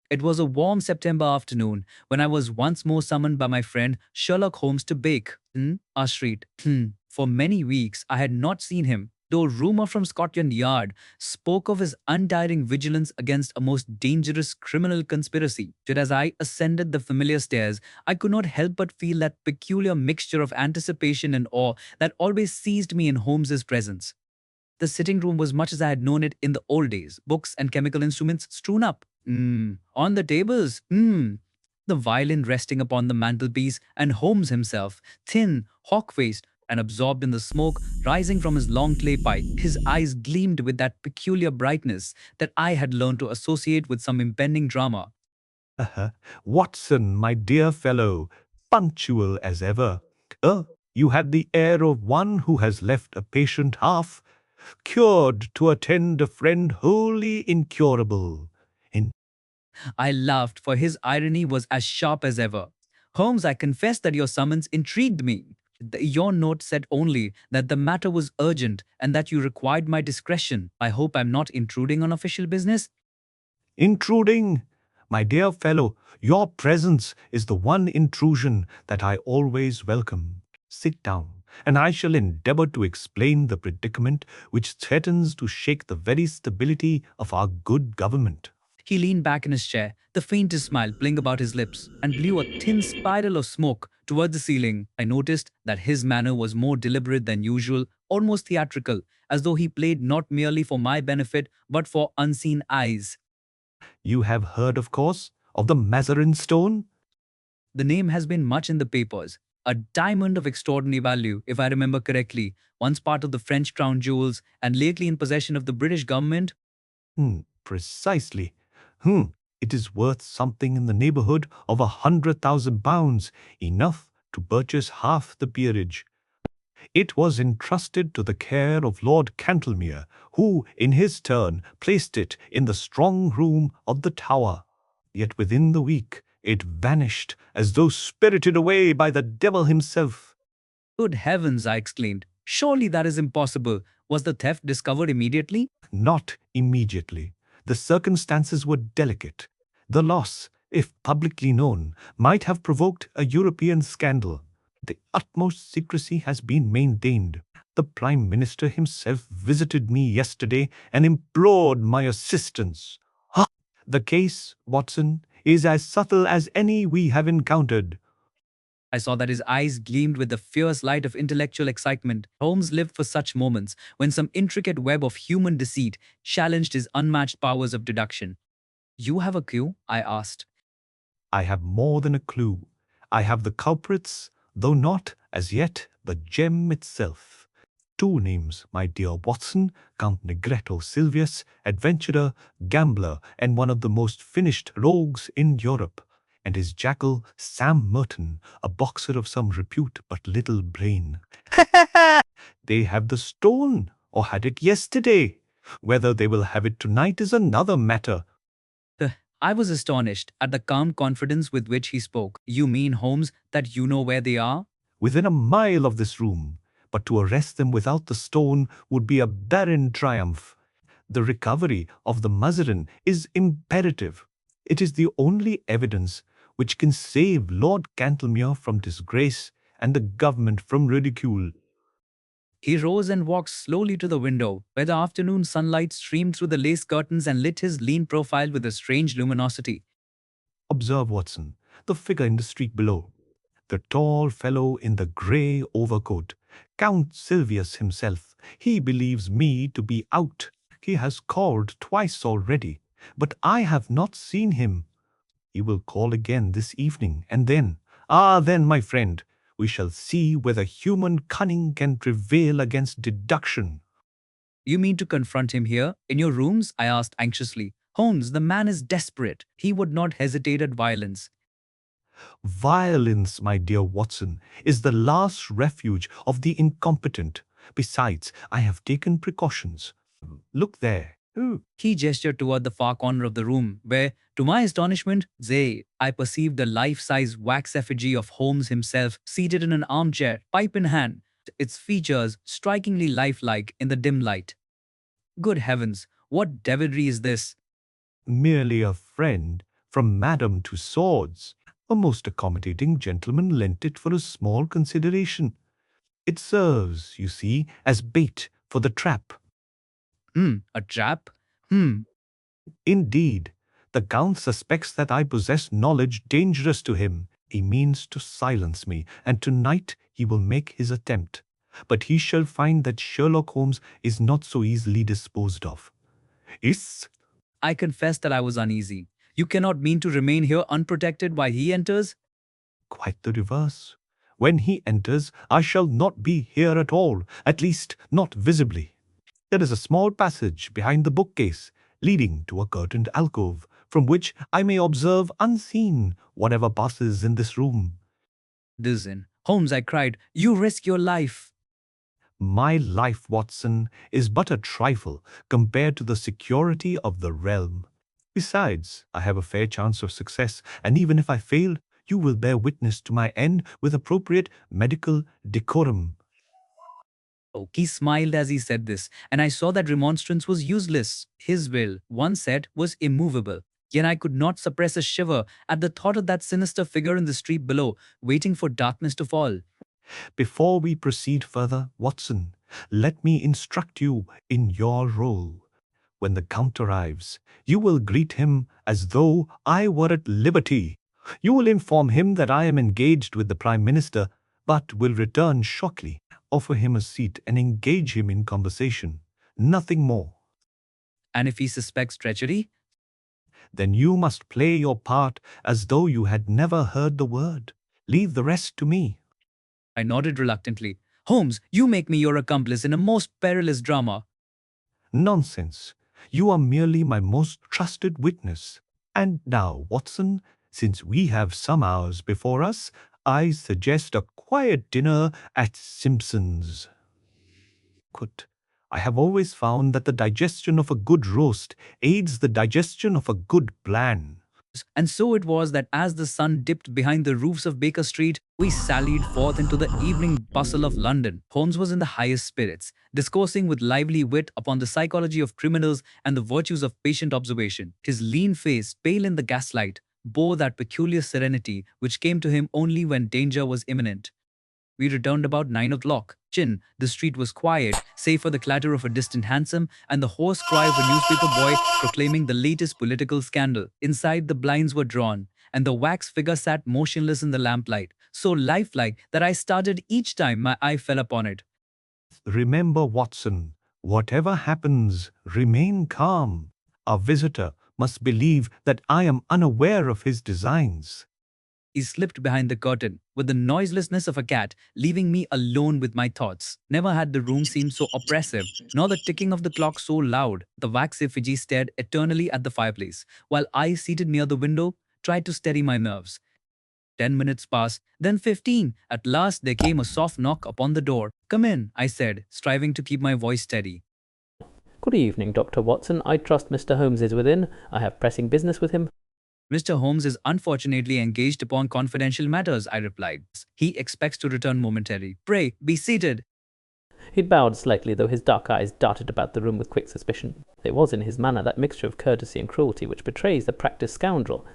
It was a warm September afternoon when I was once more summoned by my friend Sherlock Holmes to bake our street. For many weeks, I had not seen him, though rumor from Scotland Yard spoke of his untiring vigilance against a most dangerous criminal conspiracy. Yet as I ascended the familiar stairs, I could not help but feel that peculiar mixture of anticipation and awe that always seized me in Holmes's presence. The sitting room was much as I had known it in the old days, books and chemical instruments strewn up. On the tables. The violin resting upon the mantelpiece, and Holmes himself, thin, hawk faced, and absorbed in the smoke rising from his long clay pipe. His eyes gleamed with that peculiar brightness that I had learned to associate with some impending drama. Watson, my dear fellow, punctual as ever. You had the air of one who has left a patient half cured to attend a friend wholly incurable. In I laughed, for his irony was as sharp as ever. Holmes, I confess that your summons intrigued me. Your note said only that the matter was urgent and that you required my discretion. I hope I'm not intruding on official business. intruding, my dear fellow, your presence is the one intrusion that I always welcome. Sit down, and I shall endeavor to explain the predicament which threatens to shake the very stability of our good government. He leaned back in his chair, the faintest smile playing about his lips, and blew a thin spiral of smoke toward the ceiling. I noticed that his manner was more deliberate than usual, almost theatrical, as though he played not merely for my benefit but for unseen eyes. You have heard, of course, of the Mazarin Stone? The name has been much in the papers. A diamond of extraordinary value, if I remember correctly, once part of the French crown jewels and lately in possession of the British government. Precisely. Hmm, it is worth something in the neighborhood of £100,000, enough to purchase half the peerage. It was entrusted to the care of Lord Cantlemere, who, in his turn, placed it in the strong room of the Tower. Yet within the week it vanished as though spirited away by the devil himself. Good heavens, I exclaimed. Surely that is impossible. Was the theft discovered immediately? Not immediately. The circumstances were delicate. The loss, if publicly known, might have provoked a European scandal. The utmost secrecy has been maintained. The Prime Minister himself visited me yesterday and implored my assistance. The case, Watson, is as subtle as any we have encountered. I saw that his eyes gleamed with the fierce light of intellectual excitement. Holmes lived for such moments when some intricate web of human deceit challenged his unmatched powers of deduction. You have a clue? I asked. I have more than a clue. I have the culprits, though not, as yet, the gem itself. Two names, my dear Watson, Count Sylvius, adventurer, gambler, and one of the most finished rogues in Europe, and his jackal, Sam Merton, a boxer of some repute but little brain. They have the stone, or had it yesterday. Whether they will have it tonight is another matter. I was astonished at the calm confidence with which he spoke. You mean, Holmes, that you know where they are? Within a mile of this room, but to arrest them without the stone would be a barren triumph. The recovery of the Mazarin is imperative. It is the only evidence which can save Lord Cantlemere from disgrace and the government from ridicule. He rose and walked slowly to the window, where the afternoon sunlight streamed through the lace curtains and lit his lean profile with a strange luminosity. Observe, Watson, the figure in the street below. The tall fellow in the grey overcoat, Count Sylvius himself. He believes me to be out. He has called twice already, but I have not seen him. He will call again this evening, and then, my friend, we shall see whether human cunning can prevail against deduction. You mean to confront him here, in your rooms? I asked anxiously. Holmes, the man is desperate. He would not hesitate at violence. Violence, my dear Watson, is the last refuge of the incompetent. Besides, I have taken precautions. Look there. He gestured toward the far corner of the room, where, to my astonishment, I perceived a life-size wax effigy of Holmes himself seated in an armchair, pipe in hand, its features strikingly lifelike in the dim light. Good heavens, what devilry is this? Merely a friend from madam to swords. A most accommodating gentleman lent it for a small consideration. It serves, you see, as bait for the trap. A trap? Hmm. Indeed, the Count suspects that I possess knowledge dangerous to him. He means to silence me, and tonight he will make his attempt. But he shall find that Sherlock Holmes is not so easily disposed of. Is I confess that I was uneasy. You cannot mean to remain here unprotected while he enters? quite the reverse. When he enters, I shall not be here at all, at least not visibly. There is a small passage behind the bookcase, leading to a curtained alcove, from which I may observe unseen whatever passes in this room. Dizin. Holmes, I cried, you risk your life. My life, Watson, is but a trifle compared to the security of the realm. Besides, I have a fair chance of success, and even if I fail, you will bear witness to my end with appropriate medical decorum. Oh, he smiled as he said this, and I saw that remonstrance was useless. His will, once set, was immovable. Yet I could not suppress a shiver at the thought of that sinister figure in the street below, waiting for darkness to fall. Before we proceed further, Watson, let me instruct you in your role. When the Count arrives, you will greet him as though I were at liberty. You will inform him that I am engaged with the Prime Minister, but will return shortly, offer him a seat, and engage him in conversation. Nothing more. And if he suspects treachery? Then you must play your part as though you had never heard the word. Leave the rest to me. I nodded reluctantly. Holmes, you make me your accomplice in a most perilous drama. Nonsense. You are merely my most trusted witness. And now, Watson, since we have some hours before us, I suggest a quiet dinner at Simpson's. I have always found that the digestion of a good roast aids the digestion of a good plan. And so it was that as the sun dipped behind the roofs of Baker Street, we sallied forth into the evening bustle of London. Holmes was in the highest spirits, discoursing with lively wit upon the psychology of criminals and the virtues of patient observation. His lean face, pale in the gaslight, bore that peculiar serenity which came to him only when danger was imminent. We returned about 9 o'clock. The street was quiet, save for the clatter of a distant hansom and the hoarse cry of a newspaper boy proclaiming the latest political scandal. Inside, the blinds were drawn, and the wax figure sat motionless in the lamplight, so lifelike that I started each time my eye fell upon it. Remember, Watson, whatever happens, remain calm. Our visitor must believe that I am unaware of his designs. He slipped behind the curtain with the noiselessness of a cat, leaving me alone with my thoughts. Never had the room seemed so oppressive, nor the ticking of the clock so loud. The wax effigy stared eternally at the fireplace, while I, seated near the window, tried to steady my nerves. 10 minutes passed, then 15. At last there came a soft knock upon the door. Come in, I said, striving to keep my voice steady. Good evening, Dr. Watson. I trust Mr. Holmes is within. I have pressing business with him. Mr. Holmes is unfortunately engaged upon confidential matters, I replied. He expects to return momentarily. Pray, be seated. He bowed slightly, though his dark eyes darted about the room with quick suspicion. There was in his manner that mixture of courtesy and cruelty which betrays the practised scoundrel.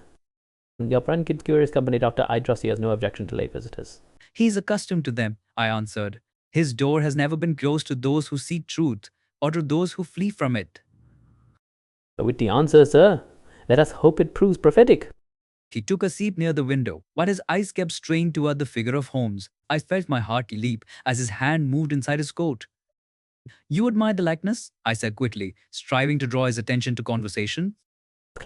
Your friend keeps curious company, Doctor. I trust he has no objection to late visitors. He is accustomed to them, I answered. His door has never been closed to those who seek truth, or to those who flee from it. A witty answer, sir. Let us hope it proves prophetic. He took a seat near the window, but his eyes kept straying toward the figure of Holmes. I felt my heart leap as his hand moved inside his coat. You admire the likeness? I said quickly, striving to draw his attention to conversation.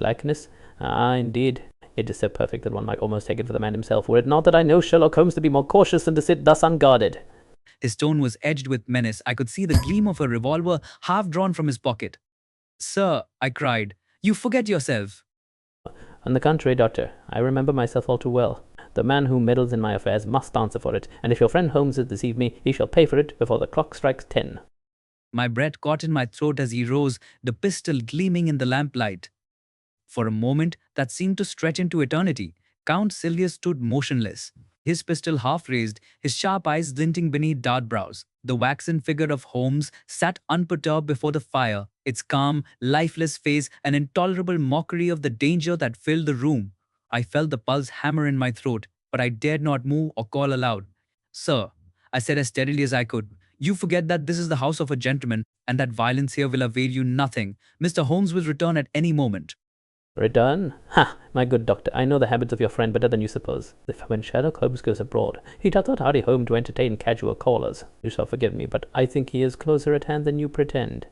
Likeness? Ah, indeed. It is so perfect that one might almost take it for the man himself, were it not that I know Sherlock Holmes to be more cautious than to sit thus unguarded. His tone was edged with menace. I could see the gleam of a revolver half drawn from his pocket. Sir, I cried, you forget yourself. On the contrary, Doctor, I remember myself all too well. The man who meddles in my affairs must answer for it, and if your friend Holmes has deceived me, he shall pay for it before the clock strikes 10. My breath caught in my throat as he rose, the pistol gleaming in the lamplight. For a moment that seemed to stretch into eternity, Count Sylvius stood motionless. his pistol half raised, his sharp eyes glinting beneath dark brows. The waxen figure of Holmes sat unperturbed before the fire, its calm, lifeless face an intolerable mockery of the danger that filled the room. I felt the pulse hammer in my throat, but I dared not move or call aloud. Sir, I said as steadily as I could, you forget that this is the house of a gentleman and that violence here will avail you nothing. Mr. Holmes will return at any moment. Return? Ha! My good doctor, I know the habits of your friend better than you suppose. If when Sherlock Holmes goes abroad, he doth not hurry home to entertain casual callers. You shall forgive me, but I think he is closer at hand than you pretend.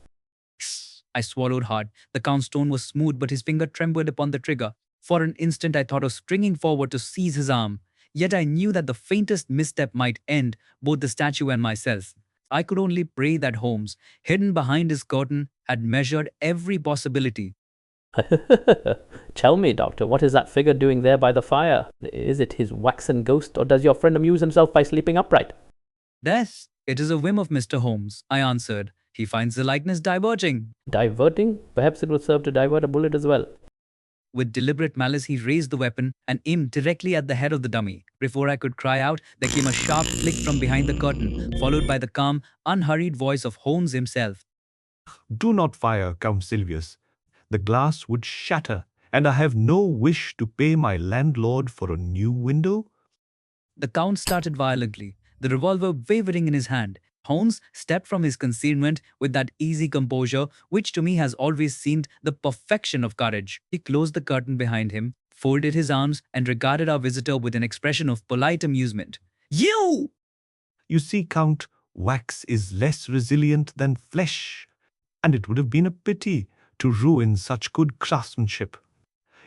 I swallowed hard. The Count's tone was smooth, but his finger trembled upon the trigger. For an instant I thought of springing forward to seize his arm. Yet I knew that the faintest misstep might end both the statue and myself. I could only pray that Holmes, hidden behind his curtain, had measured every possibility. Tell me, doctor, what is that figure doing there by the fire? Is it his waxen ghost, or does your friend amuse himself by sleeping upright? Yes, it is a whim of Mr. Holmes, I answered. He finds the likeness diverting. Diverting? Perhaps it will serve to divert a bullet as well. With deliberate malice, he raised the weapon and aimed directly at the head of the dummy. Before I could cry out, there came a sharp flick from behind the curtain, followed by the calm, unhurried voice of Holmes himself. Do not fire, Count Sylvius. The glass would shatter, and I have no wish to pay my landlord for a new window. The Count started violently, the revolver wavering in his hand. Holmes stepped from his concealment with that easy composure which to me has always seemed the perfection of courage. He closed the curtain behind him, folded his arms, and regarded our visitor with an expression of polite amusement. You! You see, Count, wax is less resilient than flesh, and it would have been a pity to ruin such good craftsmanship.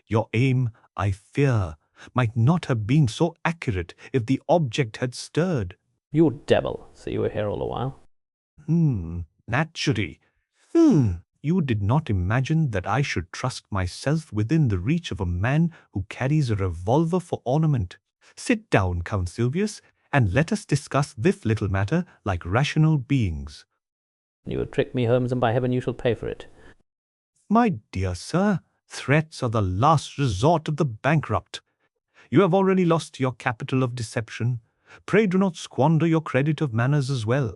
Your aim, I fear, might not have been so accurate if the object had stirred. You devil, so you were here all the while? Naturally. You did not imagine that I should trust myself within the reach of a man who carries a revolver for ornament. Sit down, Count Sylvius, and let us discuss this little matter like rational beings. You would trick me, Holmes, and by heaven you shall pay for it. My dear sir, threats are the last resort of the bankrupt. You have already lost your capital of deception. Pray do not squander your credit of manners as well.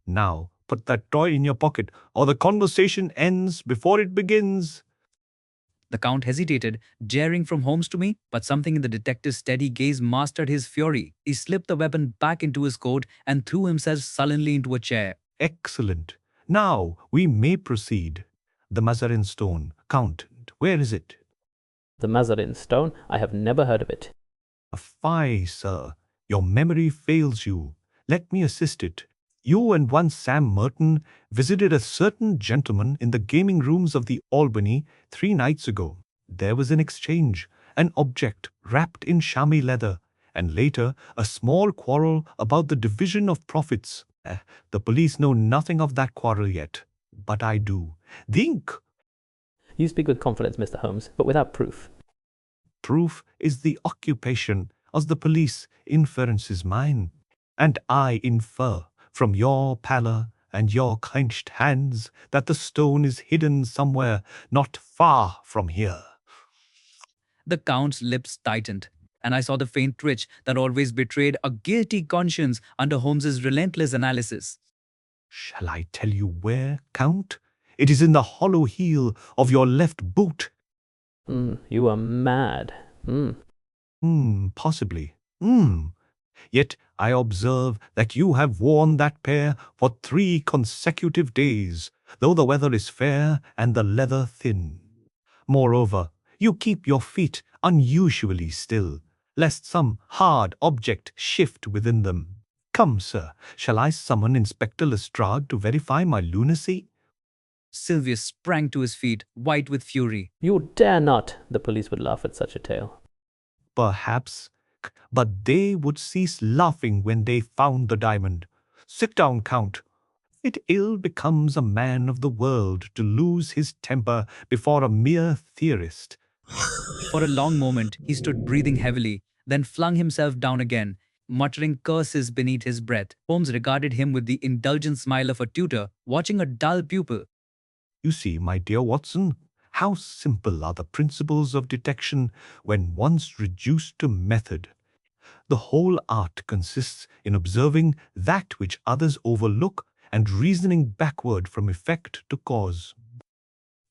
Now, put that toy in your pocket, or the conversation ends before it begins. The Count hesitated, daring from Holmes to me, but something in the detective's steady gaze mastered his fury. He slipped the weapon back into his coat and threw himself sullenly into a chair. Excellent. Now we may proceed. The Mazarin Stone. Count, where is it? The Mazarin Stone? I have never heard of it. Fie, sir. Your memory fails you. Let me assist it. You and one Sam Merton visited a certain gentleman in the gaming rooms of the Albany 3 nights ago. There was an exchange, an object wrapped in chamois leather, and later a small quarrel about the division of profits. The police know nothing of that quarrel yet, but I do. Think! You speak with confidence, Mr. Holmes, but without proof. Proof is the occupation of the police. Inference is mine, and I infer from your pallor and your clenched hands that the stone is hidden somewhere not far from here. The Count's lips tightened, and I saw the faint twitch that always betrayed a guilty conscience under Holmes's relentless analysis. Shall I tell you where, Count? It is in the hollow heel of your left boot. You are mad. Possibly. Yet I observe that you have worn that pair for 3 consecutive days, though the weather is fair and the leather thin. Moreover, you keep your feet unusually still, lest some hard object shift within them. Come, sir, shall I summon Inspector Lestrade to verify my lunacy? Sylvius sprang to his feet, white with fury. You dare not! The police would laugh at such a tale. Perhaps, but they would cease laughing when they found the diamond. Sit down, Count. It ill becomes a man of the world to lose his temper before a mere theorist. For a long moment, he stood breathing heavily, then flung himself down again, muttering curses beneath his breath. Holmes regarded him with the indulgent smile of a tutor watching a dull pupil. You see, my dear Watson, how simple are the principles of detection when once reduced to method. The whole art consists in observing that which others overlook and reasoning backward from effect to cause.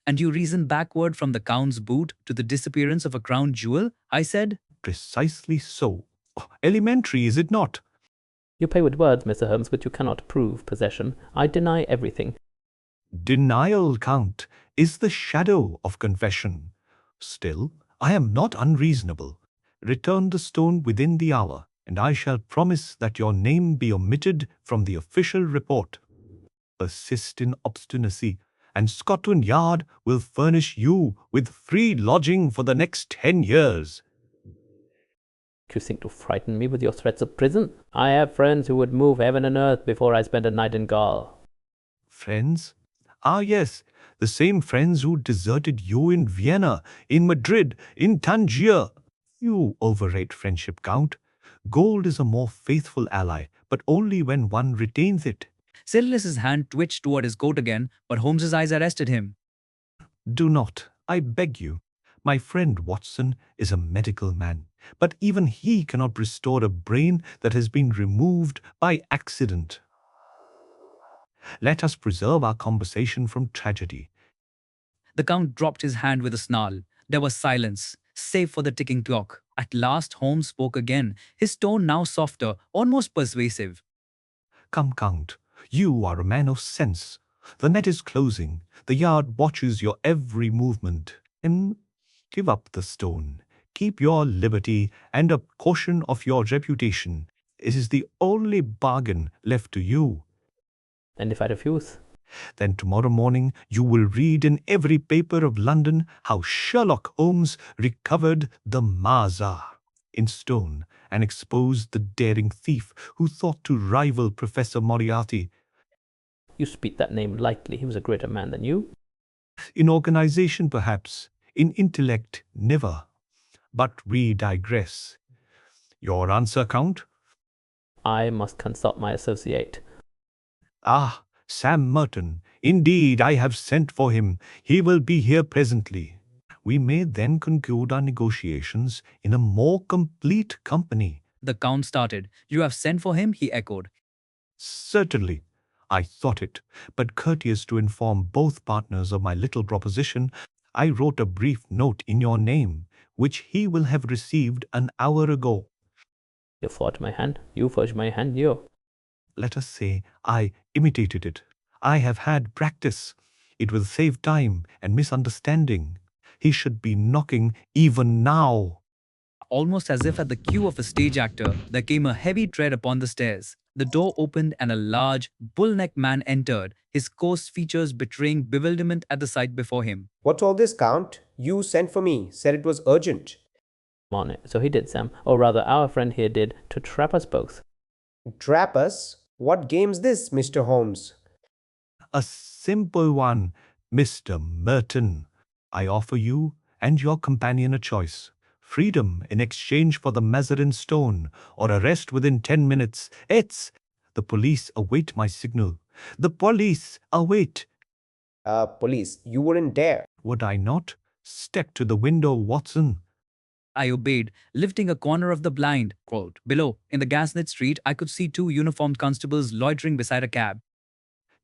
And you reason backward from the Count's boot to the disappearance of a crown jewel? I said. Precisely so. Elementary, is it not? You play with words, Mr. Holmes, but you cannot prove possession. I deny everything. Denial, Count, is the shadow of confession. Still, I am not unreasonable. Return the stone within the hour, and I shall promise that your name be omitted from the official report. Persist in obstinacy, and Scotland Yard will furnish you with free lodging for the next 10 years. You think to frighten me with your threats of prison? I have friends who would move heaven and earth before I spend a night in Gaul. Friends? Ah, yes, the same friends who deserted you in Vienna, in Madrid, in Tangier. You overrate friendship, Count. Gold is a more faithful ally, but only when one retains it. Sylvius's hand twitched toward his coat again, but Holmes's eyes arrested him. Do not, I beg you. My friend Watson is a medical man, but even he cannot restore a brain that has been removed by accident. Let us preserve our conversation from tragedy. The Count dropped his hand with a snarl. There was silence, save for the ticking clock. At last Holmes spoke again, his tone now softer, almost persuasive. Come, Count, you are a man of sense. The net is closing. The yard watches your every movement. Give up the stone. Keep your liberty and a caution of your reputation. It is the only bargain left to you. And if I refuse? Then tomorrow morning you will read in every paper of London how Sherlock Holmes recovered the Mazarin Stone and exposed the daring thief who thought to rival Professor Moriarty. You speak that name lightly. He was a greater man than you. In organization, perhaps. In intellect, never. But we digress. Your answer, Count? I must consult my associate. Ah, Sam Merton. Indeed, I have sent for him. He will be here presently. We may then conclude our negotiations in a more complete company. The Count started. You have sent for him? He echoed. Certainly. I thought it, but courteous to inform both partners of my little proposition, I wrote a brief note in your name, which he will have received an hour ago. You forged my hand. You forged my hand. You. Let us say I imitated it. I have had practice. It will save time and misunderstanding. He should be knocking even now. Almost as if at the cue of a stage actor, there came a heavy tread upon the stairs. The door opened and a large, bull-necked man entered, his coarse features betraying bewilderment at the sight before him. What's all this, Count? You sent for me, said it was urgent. On it. So he did, Sam. Or rather, our friend here did, to trap us both. Trap us? What game's this, Mr. Holmes? A simple one, Mr. Merton. I offer you and your companion a choice. Freedom in exchange for the Mazarin Stone, or arrest within 10 minutes. The police await my signal. The police await. Police, you wouldn't dare. Would I not? Step to the window, Watson. I obeyed, lifting a corner of the blind. Quote, below, in the gaslit street, I could see two uniformed constables loitering beside a cab.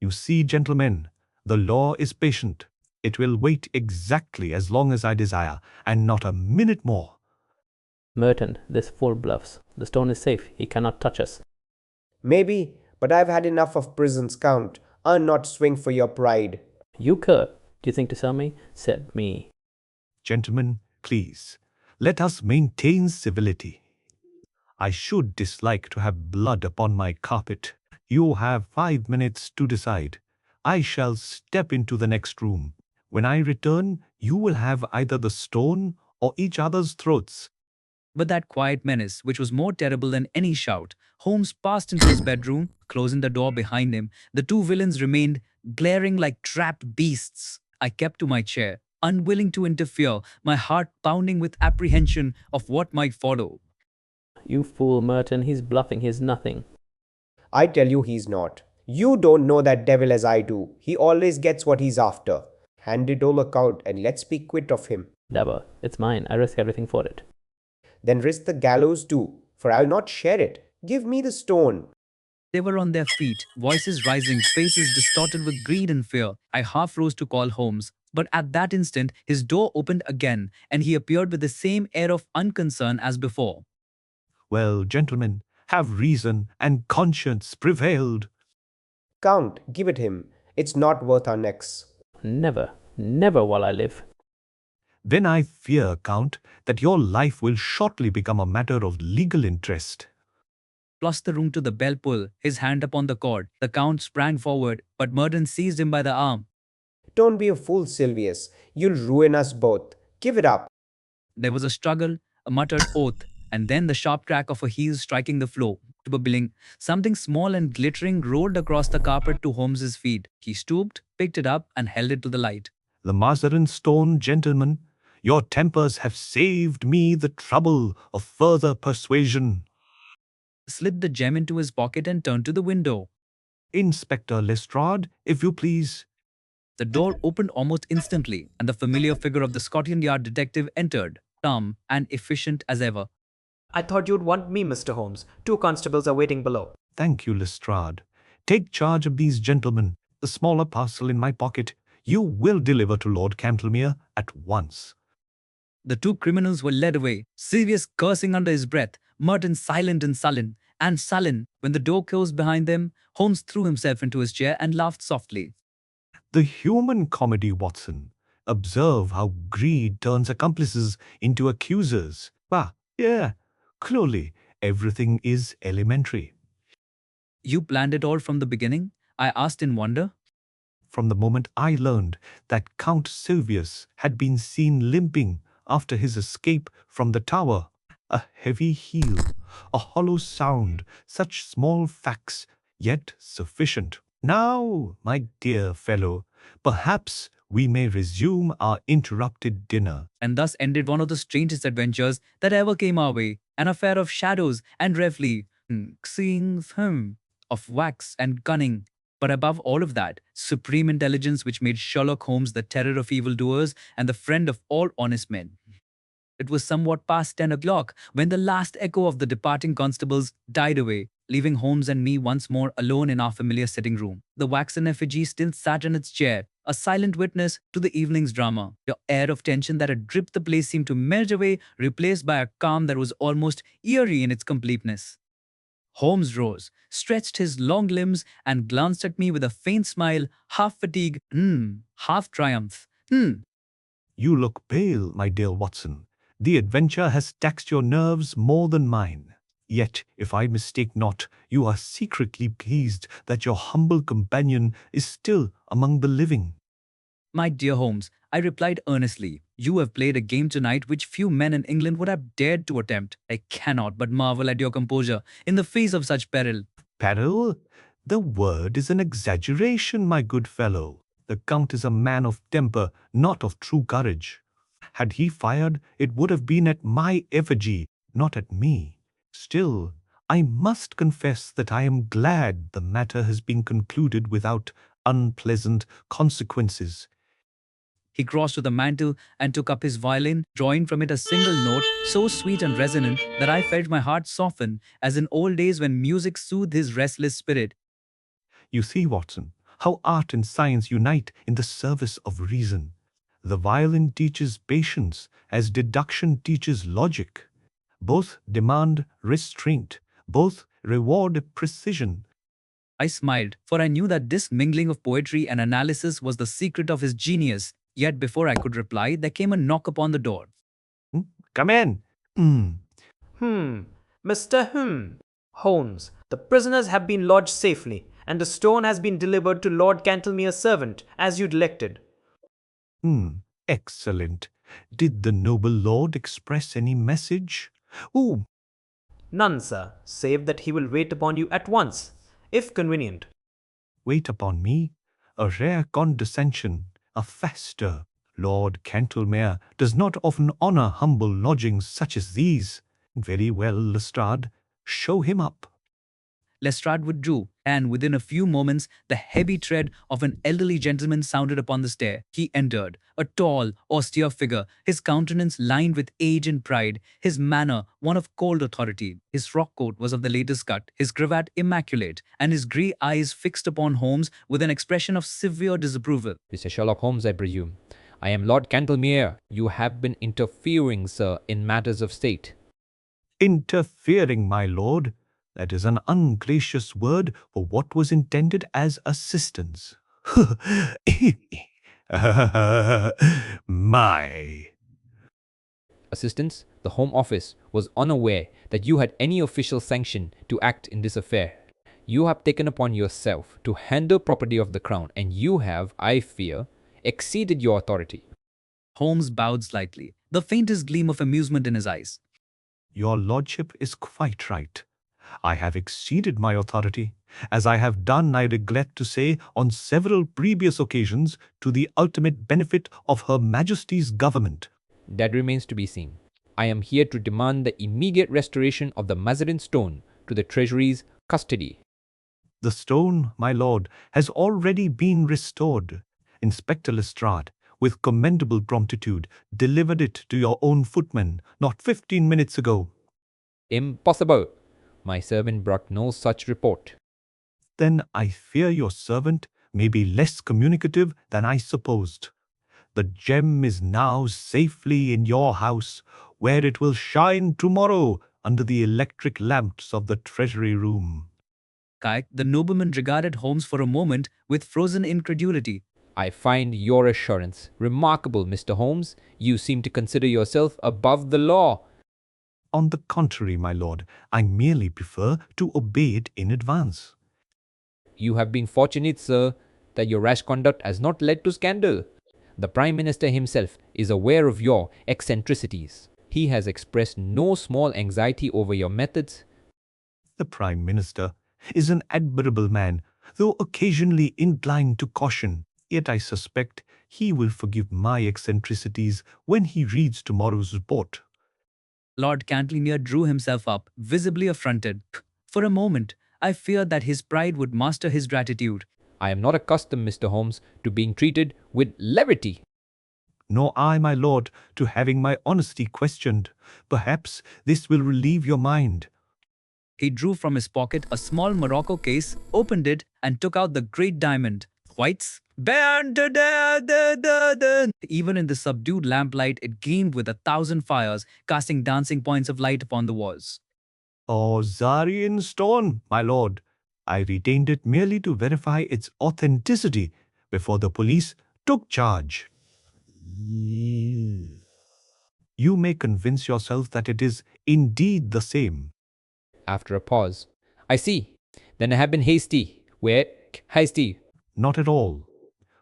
You see, gentlemen, the law is patient. It will wait exactly as long as I desire, and not a minute more. Merton, this fool bluffs. The stone is safe. He cannot touch us. Maybe, but I've had enough of prisons, Count. I'll not swing for your pride. You cur. Do you think to sell me? Said me. Gentlemen, please, let us maintain civility. I should dislike to have blood upon my carpet. You have 5 minutes to decide. I shall step into the next room. When I return, you will have either the stone or each other's throats. With that quiet menace, which was more terrible than any shout, Holmes passed into his bedroom, closing the door behind him. The two villains remained glaring like trapped beasts. I kept to my chair, unwilling to interfere, my heart pounding with apprehension of what might follow. You fool, Merton. He's bluffing. He's nothing. I tell you he's not. You don't know that devil as I do. He always gets what he's after. Hand it over, Count, and let's be quit of him. Never. It's mine. I risk everything for it. Then risk the gallows too. for I'll not share it. Give me the stone. They were on their feet, voices rising, faces distorted with greed and fear. I half rose to call Holmes, but at that instant his door opened again, and he appeared with the same air of unconcern as before. Well, gentlemen, have reason and conscience prevailed? Count, give it him. It's not worth our necks. Never, never while I live. Then I fear, Count, that your life will shortly become a matter of legal interest. Plus the room to the bell pull, his hand upon the cord. The Count sprang forward, but Merton seized him by the arm. Don't be a fool, Sylvius. You'll ruin us both. Give it up. There was a struggle, a muttered oath, and then the sharp crack of a heel striking the floor. Bubbling, something small and glittering rolled across the carpet to Holmes's feet. He stooped, picked it up, and held it to the light. The Mazarin Stone, gentlemen, your tempers have saved me the trouble of further persuasion. Slid the gem into his pocket and turned to the window. Inspector Lestrade, if you please. The door opened almost instantly, and the familiar figure of the Scotland Yard detective entered, calm and efficient as ever. I thought you'd want me, Mr. Holmes. 2 constables are waiting below. Thank you, Lestrade. Take charge of these gentlemen. The smaller parcel in my pocket you will deliver to Lord Cantlemere at once. The 2 criminals were led away, Sylvius cursing under his breath, Merton silent and sullen. And sullen, when the door closed behind them, Holmes threw himself into his chair and laughed softly. The human comedy, Watson. Observe how greed turns accomplices into accusers. Yeah, clearly everything is elementary. You planned it all from the beginning? I asked in wonder. From the moment I learned that Count Sylvius had been seen limping after his escape from the tower, a heavy heel, a hollow sound, such small facts, yet sufficient. Now, my dear fellow, perhaps we may resume our interrupted dinner. And thus ended one of the strangest adventures that ever came our way, an affair of shadows and revelry, of wax and cunning. But above all of that, supreme intelligence which made Sherlock Holmes the terror of evildoers and the friend of all honest men. It was somewhat past 10 o'clock when the last echo of the departing constables died away, leaving Holmes and me once more alone in our familiar sitting room. The waxen effigy still sat in its chair, a silent witness to the evening's drama. The air of tension that had gripped the place seemed to melt away, replaced by a calm that was almost eerie in its completeness. Holmes rose, stretched his long limbs, and glanced at me with a faint smile, half fatigue, half triumph. You look pale, my dear Watson. The adventure has taxed your nerves more than mine. Yet, if I mistake not, you are secretly pleased that your humble companion is still among the living. My dear Holmes, I replied earnestly, you have played a game tonight which few men in England would have dared to attempt. I cannot but marvel at your composure in the face of such peril. Peril? The word is an exaggeration, my good fellow. The Count is a man of temper, not of true courage. Had he fired, it would have been at my effigy, not at me. Still, I must confess that I am glad the matter has been concluded without unpleasant consequences. He crossed to the mantel and took up his violin, drawing from it a single note so sweet and resonant that I felt my heart soften, as in old days when music soothed his restless spirit. You see, Watson, how art and science unite in the service of reason. The violin teaches patience as deduction teaches logic. Both demand restraint, both reward precision. I smiled, for I knew that this mingling of poetry and analysis was the secret of his genius. Yet before I could reply, there came a knock upon the door. Come in. Mr. Holmes, the prisoners have been lodged safely, and the stone has been delivered to Lord Cantlemere's servant, as you directed. Excellent. Did the noble lord express any message? None, sir, save that he will wait upon you at once, if convenient. Wait upon me? A rare condescension, a fester. Lord Cantlemere does not often honour humble lodgings such as these. Very well, Lestrade, show him up. Lestrade withdrew, and within a few moments, the heavy tread of an elderly gentleman sounded upon the stair. He entered, a tall, austere figure, his countenance lined with age and pride, his manner one of cold authority. His frock coat was of the latest cut, his cravat immaculate, and his grey eyes fixed upon Holmes with an expression of severe disapproval. Mr. Sherlock Holmes, I presume. I am Lord Cantlemere. You have been interfering, sir, in matters of state. Interfering, my lord. That is an ungracious word for what was intended as assistance. My. Assistance, the Home Office was unaware that you had any official sanction to act in this affair. You have taken upon yourself to handle property of the Crown, and you have, I fear, exceeded your authority. Holmes bowed slightly, the faintest gleam of amusement in his eyes. Your lordship is quite right. I have exceeded my authority, as I have done, I regret to say, on several previous occasions, to the ultimate benefit of Her Majesty's government. That remains to be seen. I am here to demand the immediate restoration of the Mazarin Stone to the Treasury's custody. The stone, my lord, has already been restored. Inspector Lestrade, with commendable promptitude, delivered it to your own footman not 15 minutes ago. Impossible! My servant brought no such report. Then I fear your servant may be less communicative than I supposed. The gem is now safely in your house, where it will shine tomorrow under the electric lamps of the treasury room. The nobleman regarded Holmes for a moment with frozen incredulity. I find your assurance remarkable, Mr. Holmes. You seem to consider yourself above the law. On the contrary, my lord, I merely prefer to obey it in advance. You have been fortunate, sir, that your rash conduct has not led to scandal. The Prime Minister himself is aware of your eccentricities. He has expressed no small anxiety over your methods. The Prime Minister is an admirable man, though occasionally inclined to caution. Yet I suspect he will forgive my eccentricities when he reads tomorrow's report. Lord Cantlemere drew himself up, visibly affronted. For a moment, I feared that his pride would master his gratitude. I am not accustomed, Mr. Holmes, to being treated with levity. Nor I, my lord, to having my honesty questioned. Perhaps this will relieve your mind. He drew from his pocket a small morocco case, opened it, and took out the great diamond. Whites? Even in the subdued lamplight, it gleamed with 1,000 fires, casting dancing points of light upon the walls. Mazarin Stone, my lord. I retained it merely to verify its authenticity before the police took charge. You may convince yourself that it is indeed the same. After a pause, I see. Then I have been hasty. Where? Hasty. Not at all.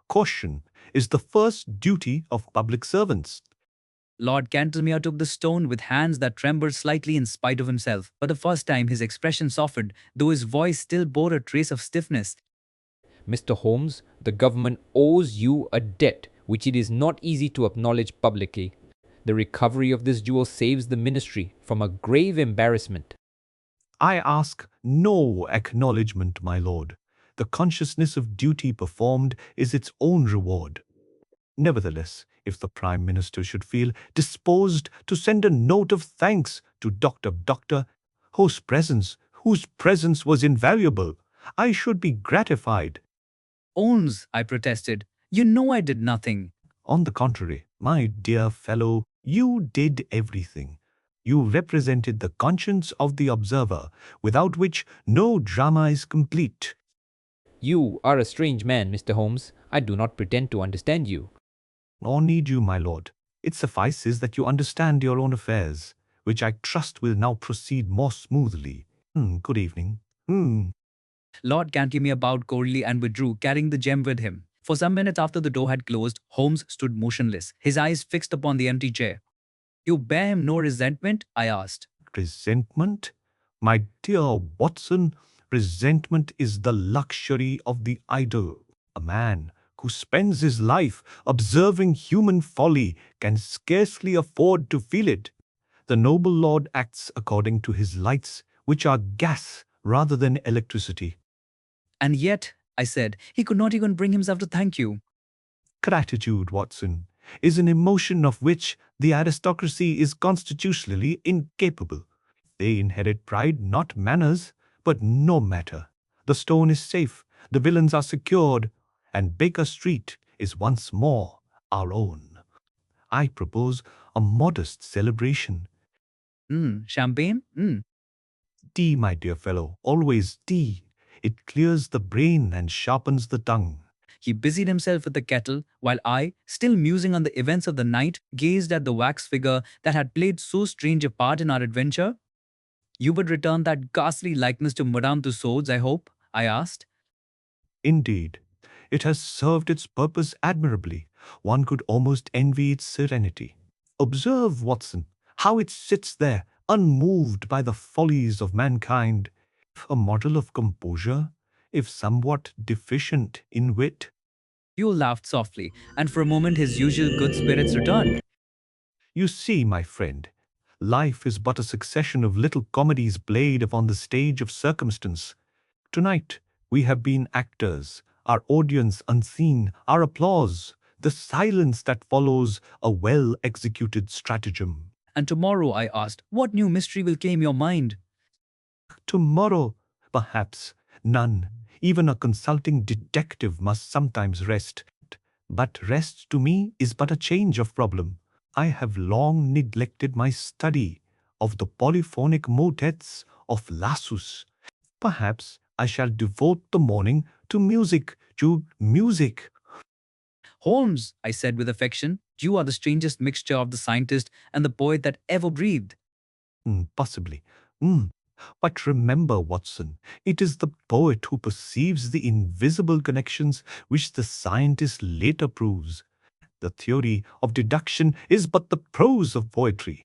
Caution is the first duty of public servants. Lord Cantlemere took the stone with hands that trembled slightly in spite of himself. For the first time, his expression softened, though his voice still bore a trace of stiffness. Mr. Holmes, the government owes you a debt which it is not easy to acknowledge publicly. The recovery of this jewel saves the ministry from a grave embarrassment. I ask no acknowledgement, my lord. The consciousness of duty performed is its own reward. Nevertheless, if the Prime Minister should feel disposed to send a note of thanks to Doctor, whose presence was invaluable, I should be gratified. Holmes, I protested. You know I did nothing. On the contrary, my dear fellow, you did everything. You represented the conscience of the observer, without which no drama is complete. You are a strange man, Mr. Holmes. I do not pretend to understand you. Nor need you, my lord. It suffices that you understand your own affairs, which I trust will now proceed more smoothly. Good evening. Lord Cantlemere bowed coldly and withdrew, carrying the gem with him. For some minutes after the door had closed, Holmes stood motionless, his eyes fixed upon the empty chair. You bear him no resentment? I asked. Resentment? My dear Watson, resentment is the luxury of the idle. A man who spends his life observing human folly can scarcely afford to feel it. The noble lord acts according to his lights, which are gas rather than electricity. And yet, I said, he could not even bring himself to thank you. Gratitude, Watson, is an emotion of which the aristocracy is constitutionally incapable. They inherit pride, not manners, but no matter. The stone is safe, the villains are secured, and Baker Street is once more our own. I propose a modest celebration. Champagne? Tea, my dear fellow, always tea. It clears the brain and sharpens the tongue. He busied himself with the kettle, while I, still musing on the events of the night, gazed at the wax figure that had played so strange a part in our adventure. You would return that ghastly likeness to Madame Tussauds, I hope? I asked. Indeed, it has served its purpose admirably. One could almost envy its serenity. Observe, Watson, how it sits there, unmoved by the follies of mankind, a model of composure, if somewhat deficient in wit. Hugh laughed softly, and for a moment his usual good spirits returned. You see, my friend, life is but a succession of little comedies played upon the stage of circumstance. Tonight, we have been actors, our audience unseen, our applause, the silence that follows a well executed stratagem. And tomorrow, I asked, what new mystery will claim your mind? Tomorrow, perhaps, none. Even a consulting detective must sometimes rest. But rest to me is but a change of problem. I have long neglected my study of the polyphonic motets of Lassus. Perhaps I shall devote the morning to music, Holmes, I said with affection, you are the strangest mixture of the scientist and the poet that ever breathed. Possibly. But remember, Watson, it is the poet who perceives the invisible connections which the scientist later proves. The theory of deduction is but the prose of poetry.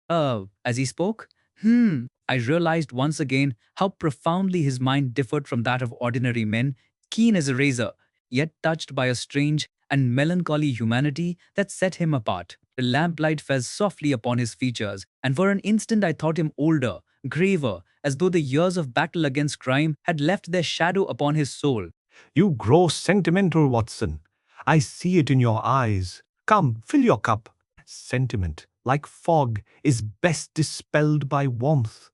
As he spoke, I realized once again how profoundly his mind differed from that of ordinary men, keen as a razor, yet touched by a strange and melancholy humanity that set him apart. The lamplight fell softly upon his features, and for an instant I thought him older, graver, as though the years of battle against crime had left their shadow upon his soul. You grow sentimental, Watson. I see it in your eyes. Come, fill your cup. Sentiment, like fog, is best dispelled by warmth.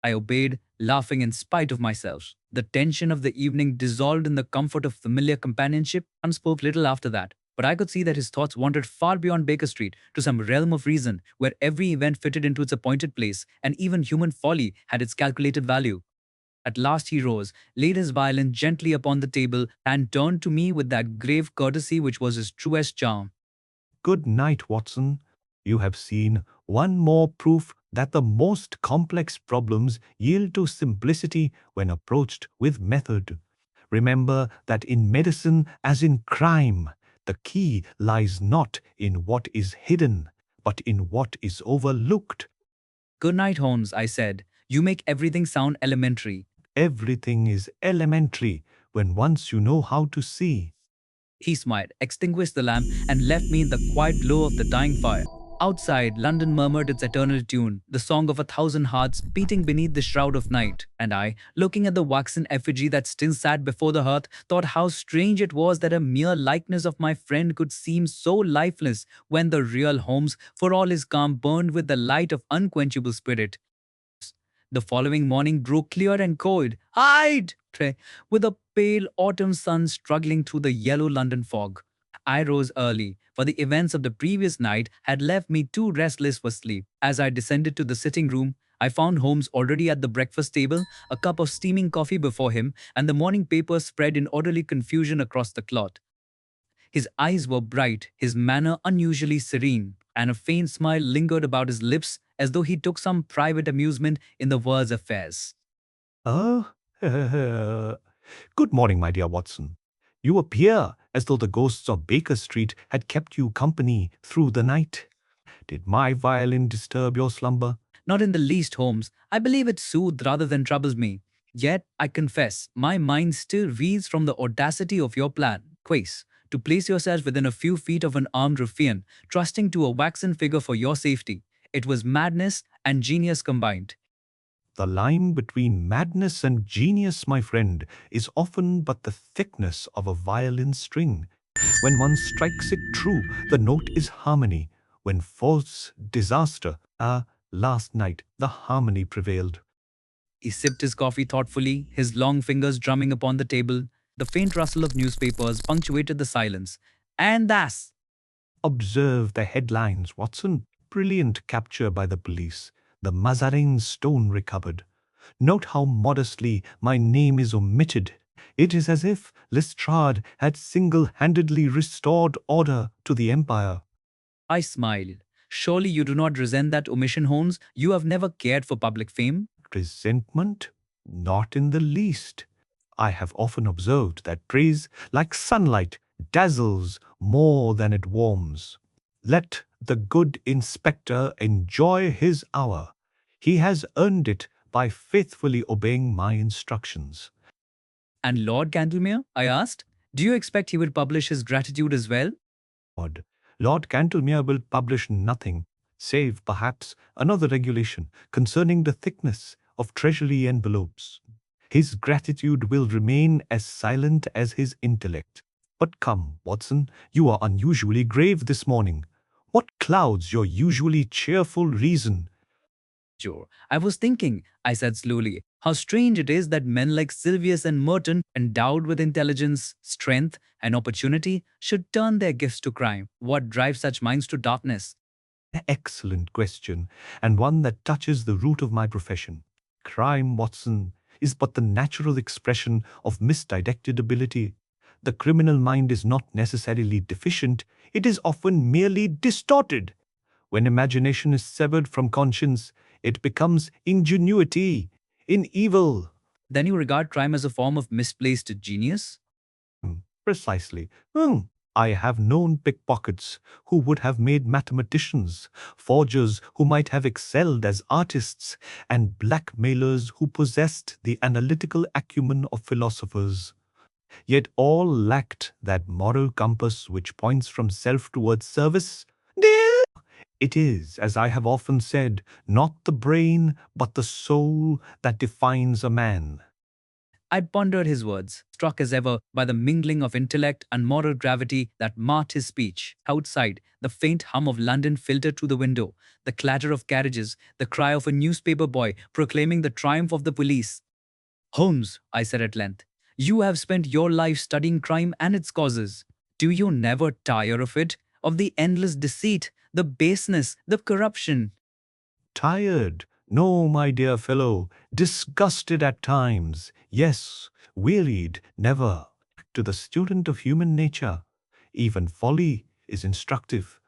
I obeyed, laughing in spite of myself. The tension of the evening dissolved in the comfort of familiar companionship and spoke little after that. But I could see that his thoughts wandered far beyond Baker Street to some realm of reason where every event fitted into its appointed place and even human folly had its calculated value. At last he rose, laid his violin gently upon the table, and turned to me with that grave courtesy which was his truest charm. Good night, Watson. You have seen one more proof that the most complex problems yield to simplicity when approached with method. Remember that in medicine, as in crime, the key lies not in what is hidden, but in what is overlooked. Good night, Holmes, I said. You make everything sound elementary. Everything is elementary when once you know how to see. He smiled, extinguished the lamp, and left me in the quiet glow of the dying fire. Outside, London murmured its eternal tune, the song of 1,000 hearts beating beneath the shroud of night. And I, looking at the waxen effigy that still sat before the hearth, thought how strange it was that a mere likeness of my friend could seem so lifeless when the real Holmes, for all his calm, burned with the light of unquenchable spirit. The following morning grew clear and cold, with a pale autumn sun struggling through the yellow London fog. I rose early, for the events of the previous night had left me too restless for sleep. As I descended to the sitting room, I found Holmes already at the breakfast table, a cup of steaming coffee before him, and the morning papers spread in orderly confusion across the cloth. His eyes were bright, his manner unusually serene, and a faint smile lingered about his lips as though he took some private amusement in the world's affairs. Oh, good morning, my dear Watson. You appear as though the ghosts of Baker Street had kept you company through the night. Did my violin disturb your slumber? Not in the least, Holmes. I believe it soothed rather than troubles me. Yet, I confess, my mind still reels from the audacity of your plan, Quace, to place yourself within a few feet of an armed ruffian, trusting to a waxen figure for your safety. It was madness and genius combined. The line between madness and genius, my friend, is often but the thickness of a violin string. When one strikes it true, the note is harmony. When false, disaster. Last night the harmony prevailed. He sipped his coffee thoughtfully, his long fingers drumming upon the table. The faint rustle of newspapers punctuated the silence. And thus, Observe the headlines, Watson. Brilliant capture by the police. The Mazarin Stone recovered. Note how modestly my name is omitted. It is as if Lestrade had single-handedly restored order to the empire. I smiled. Surely you do not resent that omission, Holmes? You have never cared for public fame? Resentment? Not in the least. I have often observed that praise, like sunlight, dazzles more than it warms. Let the good inspector enjoy his hour. He has earned it by faithfully obeying my instructions. And Lord Cantlemere? I asked. Do you expect he would publish his gratitude as well? Lord Cantlemere will publish nothing, save perhaps another regulation concerning the thickness of treasury envelopes. His gratitude will remain as silent as his intellect. But come, Watson, you are unusually grave this morning. What clouds your usually cheerful reason? Sure. I was thinking, I said slowly, how strange it is that men like Sylvius and Merton, endowed with intelligence, strength, and opportunity, should turn their gifts to crime. What drives such minds to darkness? Excellent question, and one that touches the root of my profession. Crime, Watson, is but the natural expression of misdirected ability. The criminal mind is not necessarily deficient, it is often merely distorted. When imagination is severed from conscience, it becomes ingenuity in evil. Then you regard crime as a form of misplaced genius? Precisely. I have known pickpockets who would have made mathematicians, forgers who might have excelled as artists, and blackmailers who possessed the analytical acumen of philosophers. Yet all lacked that moral compass which points from self towards service. It is, as I have often said, not the brain but the soul that defines a man. I pondered his words, struck as ever by the mingling of intellect and moral gravity that marked his speech. Outside, the faint hum of London filtered through the window, the clatter of carriages, the cry of a newspaper boy proclaiming the triumph of the police. Holmes, I said at length, you have spent your life studying crime and its causes. Do you never tire of it? Of the endless deceit, the baseness, the corruption? Tired? No, my dear fellow. Disgusted at times. Yes, wearied, never. To the student of human nature, even folly is instructive.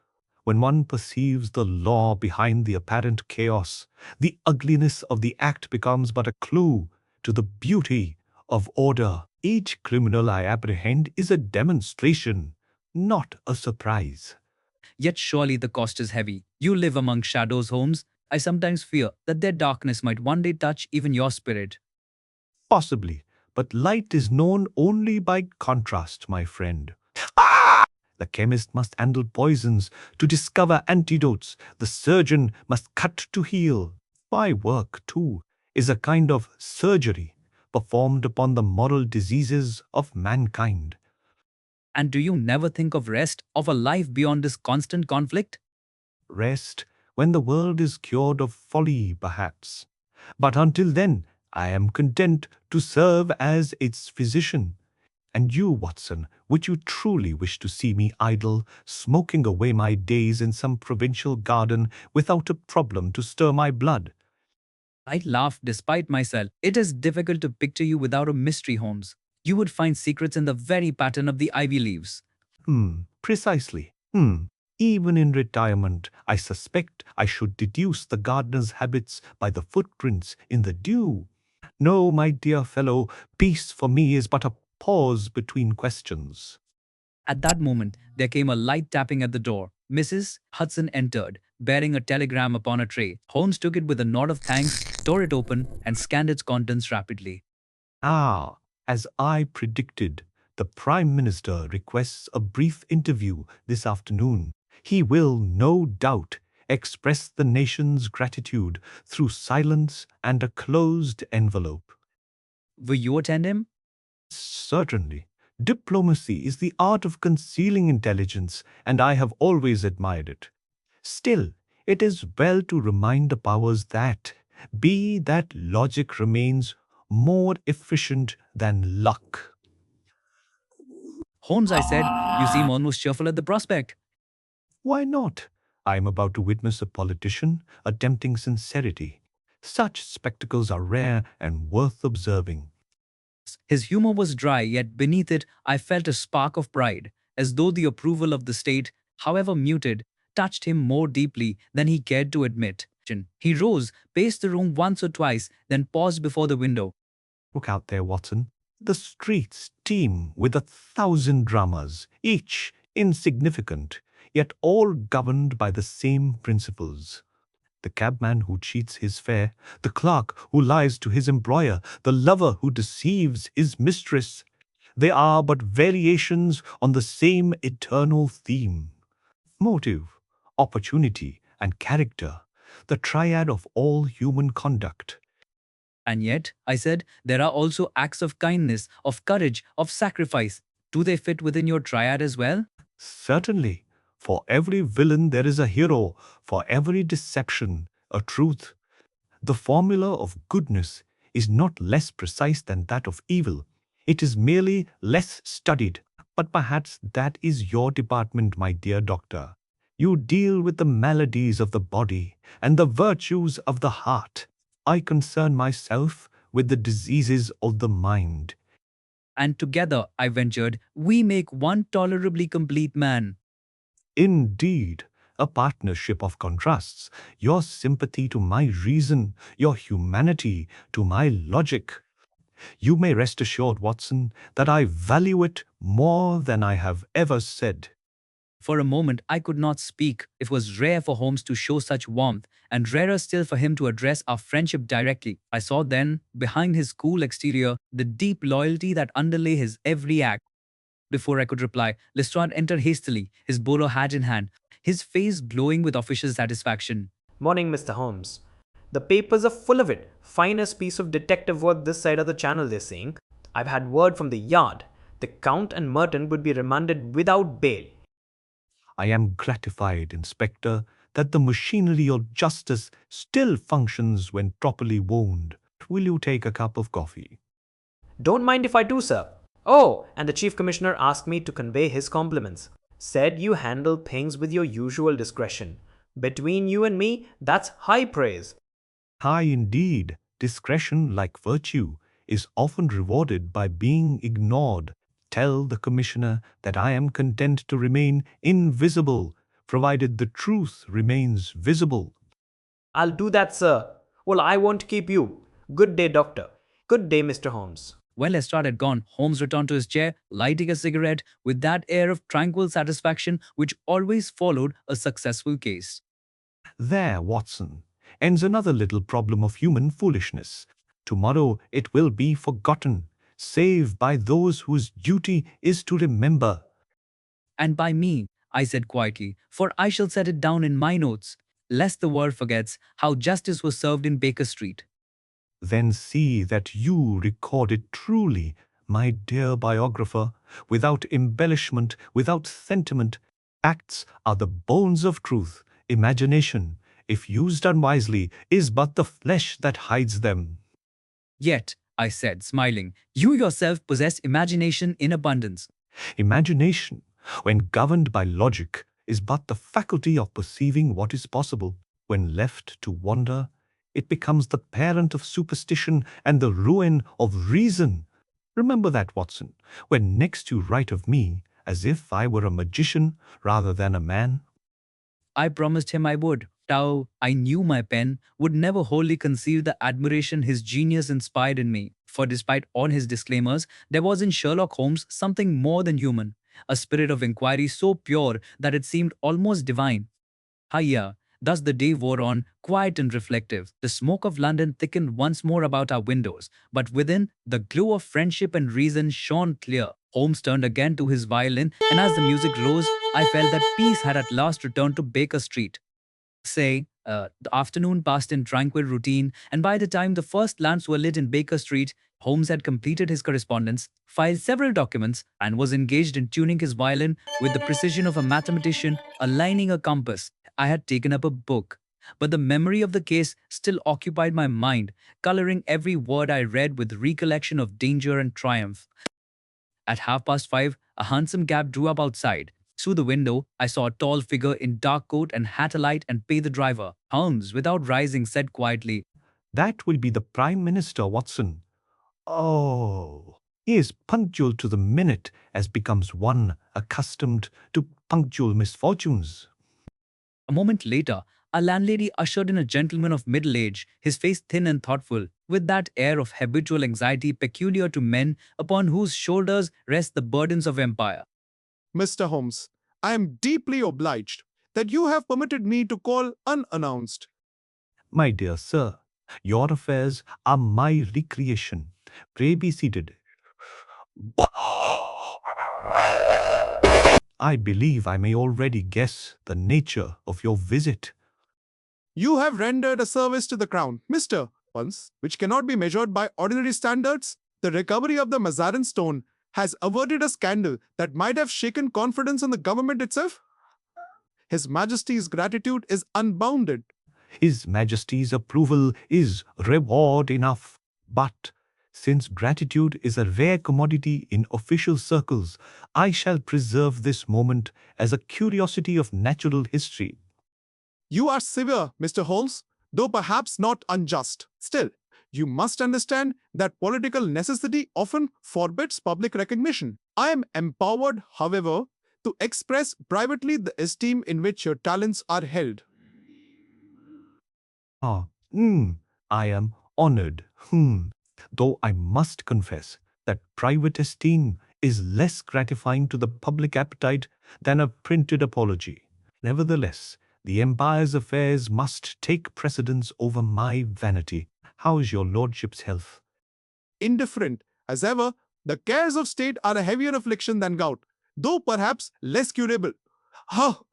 When one perceives the law behind the apparent chaos, the ugliness of the act becomes but a clue to the beauty of order. Each criminal I apprehend is a demonstration, not a surprise. Yet surely the cost is heavy. You live among shadows, Holmes. I sometimes fear that their darkness might one day touch even your spirit. Possibly, but light is known only by contrast, my friend. The chemist must handle poisons to discover antidotes. The surgeon must cut to heal. My work, too, is a kind of surgery performed upon the moral diseases of mankind. And do you never think of rest, of a life beyond this constant conflict? Rest when the world is cured of folly, perhaps. But until then, I am content to serve as its physician. And you, Watson, would you truly wish to see me idle, smoking away my days in some provincial garden without a problem to stir my blood? I laughed despite myself. It is difficult to picture you without a mystery, Holmes. You would find secrets in the very pattern of the ivy leaves. Precisely. Even in retirement, I suspect I should deduce the gardener's habits by the footprints in the dew. No, my dear fellow, peace for me is but a pause between questions. At that moment, there came a light tapping at the door. Mrs. Hudson entered, bearing a telegram upon a tray. Holmes took it with a nod of thanks, tore it open, and scanned its contents rapidly. As I predicted, the Prime Minister requests a brief interview this afternoon. He will, no doubt, express the nation's gratitude through silence and a closed envelope. Will you attend him? Certainly. Diplomacy is the art of concealing intelligence, and I have always admired it. Still, it is well to remind the powers that logic remains more efficient than luck. Holmes, I said, you seem almost cheerful at the prospect. Why not? I am about to witness a politician attempting sincerity. Such spectacles are rare and worth observing. His humor was dry, yet beneath it I felt a spark of pride, as though the approval of the state, however muted, touched him more deeply than he cared to admit. He rose, paced the room once or twice, then paused before the window. Look out there, Watson. The streets teem with 1,000 dramas, each insignificant, yet all governed by the same principles. The cabman who cheats his fare, the clerk who lies to his employer, the lover who deceives his mistress. They are but variations on the same eternal theme. Motive, opportunity, and character, the triad of all human conduct. And yet, I said, there are also acts of kindness, of courage, of sacrifice. Do they fit within your triad as well? Certainly, for every villain there is a hero, for every deception, a truth. The formula of goodness is not less precise than that of evil. It is merely less studied. But perhaps that is your department, my dear doctor. You deal with the maladies of the body and the virtues of the heart. I concern myself with the diseases of the mind. And together, I ventured, we make one tolerably complete man. Indeed, a partnership of contrasts, your sympathy to my reason, your humanity to my logic. You may rest assured, Watson, that I value it more than I have ever said. For a moment, I could not speak. It was rare for Holmes to show such warmth, and rarer still for him to address our friendship directly. I saw then, behind his cool exterior, the deep loyalty that underlay his every act. Before I could reply, Lestrade entered hastily, his bowler hat in hand, his face glowing with official satisfaction. Morning, Mr. Holmes. The papers are full of it. Finest piece of detective work this side of the channel, they're saying. I've had word from the Yard. The Count and Merton would be remanded without bail. I am gratified, Inspector, that the machinery of justice still functions when properly wound. Will you take a cup of coffee? Don't mind if I do, sir. Oh, and the Chief Commissioner asked me to convey his compliments. Said you handle things with your usual discretion. Between you and me, that's high praise. High indeed. Discretion, like virtue, is often rewarded by being ignored. Tell the Commissioner that I am content to remain invisible, provided the truth remains visible. I'll do that, sir. Well, I won't keep you. Good day, Doctor. Good day, Mr. Holmes. When Lestrade had gone, Holmes returned to his chair, lighting a cigarette with that air of tranquil satisfaction which always followed a successful case. There, Watson, ends another little problem of human foolishness. Tomorrow it will be forgotten, save by those whose duty is to remember. And by me, I said quietly, for I shall set it down in my notes, lest the world forgets how justice was served in Baker Street. Then see that you record it truly, my dear biographer, without embellishment, without sentiment. Acts are the bones of truth. Imagination, if used unwisely, is but the flesh that hides them. Yet, I said, smiling, you yourself possess imagination in abundance. Imagination, when governed by logic, is but the faculty of perceiving what is possible. When left to wander, it becomes the parent of superstition and the ruin of reason. Remember that, Watson, when next you write of me as if I were a magician rather than a man. I promised him I would. Though I knew my pen would never wholly conceal the admiration his genius inspired in me. For despite all his disclaimers, there was in Sherlock Holmes something more than human, a spirit of inquiry so pure that it seemed almost divine. Hiya! Thus the day wore on, quiet and reflective. The smoke of London thickened once more about our windows, but within, the glow of friendship and reason shone clear. Holmes turned again to his violin, and as the music rose, I felt that peace had at last returned to Baker Street. The afternoon passed in tranquil routine, and by the time the first lamps were lit in Baker Street, Holmes had completed his correspondence, filed several documents, and was engaged in tuning his violin with the precision of a mathematician aligning a compass. I had taken up a book, but the memory of the case still occupied my mind, coloring every word I read with recollection of danger and triumph. At 5:30, a hansom cab drew up outside. Through the window, I saw a tall figure in dark coat and hat alight and pay the driver. Holmes, without rising, said quietly, That will be the Prime Minister, Watson. Oh, he is punctual to the minute as becomes one accustomed to punctual misfortunes. A moment later, our landlady ushered in a gentleman of middle age, his face thin and thoughtful, with that air of habitual anxiety peculiar to men upon whose shoulders rest the burdens of empire. Mr. Holmes, I am deeply obliged that you have permitted me to call unannounced. My dear sir, your affairs are my recreation. Pray be seated. I believe I may already guess the nature of your visit. You have rendered a service to the Crown, Mr. Holmes, which cannot be measured by ordinary standards. The recovery of the Mazarin Stone has averted a scandal that might have shaken confidence in the government itself. His Majesty's gratitude is unbounded. His Majesty's approval is reward enough. But since gratitude is a rare commodity in official circles, I shall preserve this moment as a curiosity of natural history. You are severe, Mr. Holmes, though perhaps not unjust. Still, you must understand that political necessity often forbids public recognition. I am empowered, however, to express privately the esteem in which your talents are held. Ah, I am honored. Though I must confess that private esteem is less gratifying to the public appetite than a printed apology. Nevertheless, the Empire's affairs must take precedence over my vanity. How is your lordship's health? Indifferent as ever, the cares of state are a heavier affliction than gout, though perhaps less curable. How?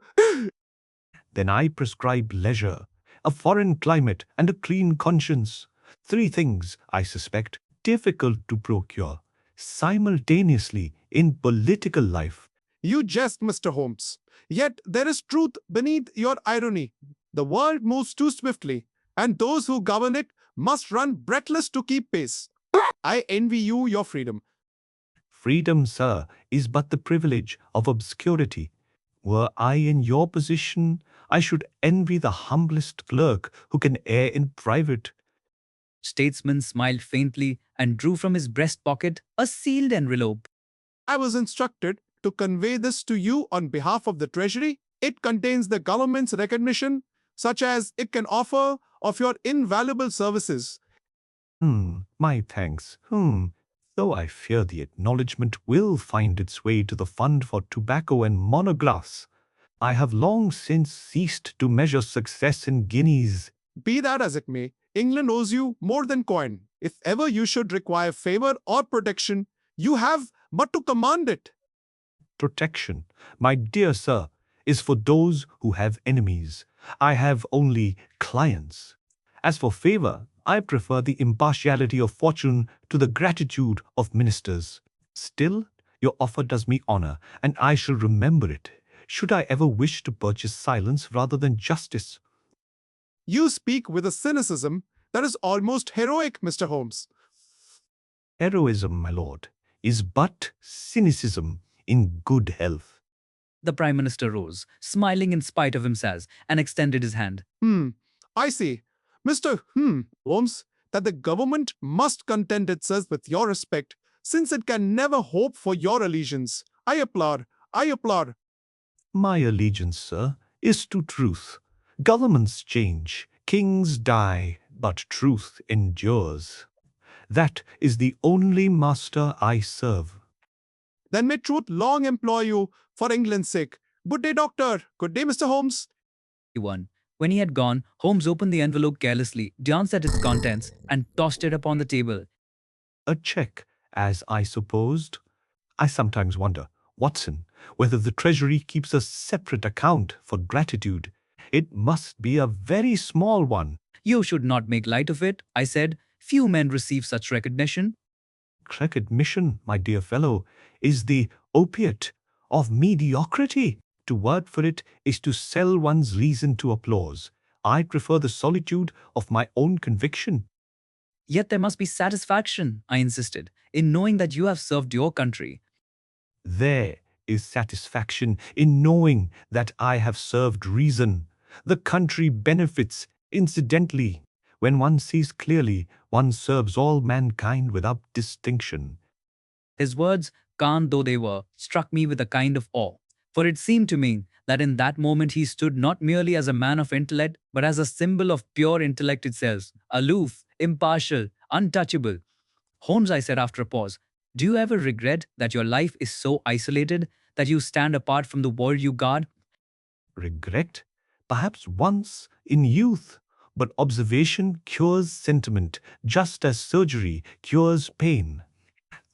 Then I prescribe leisure, a foreign climate, and a clean conscience. 3 things, I suspect, difficult to procure simultaneously in political life. You jest, Mr. Holmes. Yet there is truth beneath your irony. The world moves too swiftly, and those who govern it must run breathless to keep pace. I envy you your freedom. Freedom, sir, is but the privilege of obscurity. Were I in your position, I should envy the humblest clerk who can err in private. Statesman smiled faintly and drew from his breast pocket a sealed envelope. I was instructed to convey this to you on behalf of the Treasury. It contains the government's recognition, such as it can offer, of your invaluable services. My thanks. Though I fear the acknowledgement will find its way to the fund for tobacco and monographs. I have long since ceased to measure success in guineas. Be that as it may, England owes you more than coin. If ever you should require favor or protection, you have but to command it. Protection, my dear sir, is for those who have enemies. I have only clients. As for favor, I prefer the impartiality of fortune to the gratitude of ministers. Still, your offer does me honor, and I shall remember it, should I ever wish to purchase silence rather than justice. You speak with a cynicism that is almost heroic, Mr. Holmes. Heroism, my lord, is but cynicism in good health. The Prime Minister rose, smiling in spite of himself, and extended his hand. I see, Mr. Holmes, that the government must content itself with your respect, since it can never hope for your allegiance. I applaud. My allegiance, sir, is to truth. Governments change, kings die, but truth endures. That is the only master I serve. Then may truth long employ you for England's sake. Good day, doctor. Good day, Mr. Holmes. 1. When he had gone, Holmes opened the envelope carelessly, glanced at its contents, and tossed it upon the table. A check, as I supposed. I sometimes wonder, Watson, whether the Treasury keeps a separate account for gratitude. It must be a very small one. You should not make light of it, I said. Few men receive such recognition. Recognition, my dear fellow, is the opiate of mediocrity. To word for it is to sell one's reason to applause. I prefer the solitude of my own conviction. Yet there must be satisfaction, I insisted, in knowing that you have served your country. There is satisfaction in knowing that I have served reason. The country benefits incidentally. When one sees clearly, one serves all mankind without distinction. His words, calm though they were, struck me with a kind of awe, for it seemed to me that in that moment he stood not merely as a man of intellect, but as a symbol of pure intellect itself, aloof, impartial, untouchable. Holmes, I said after a pause, do you ever regret that your life is so isolated that you stand apart from the world you guard? Regret? Perhaps once in youth. But observation cures sentiment, just as surgery cures pain.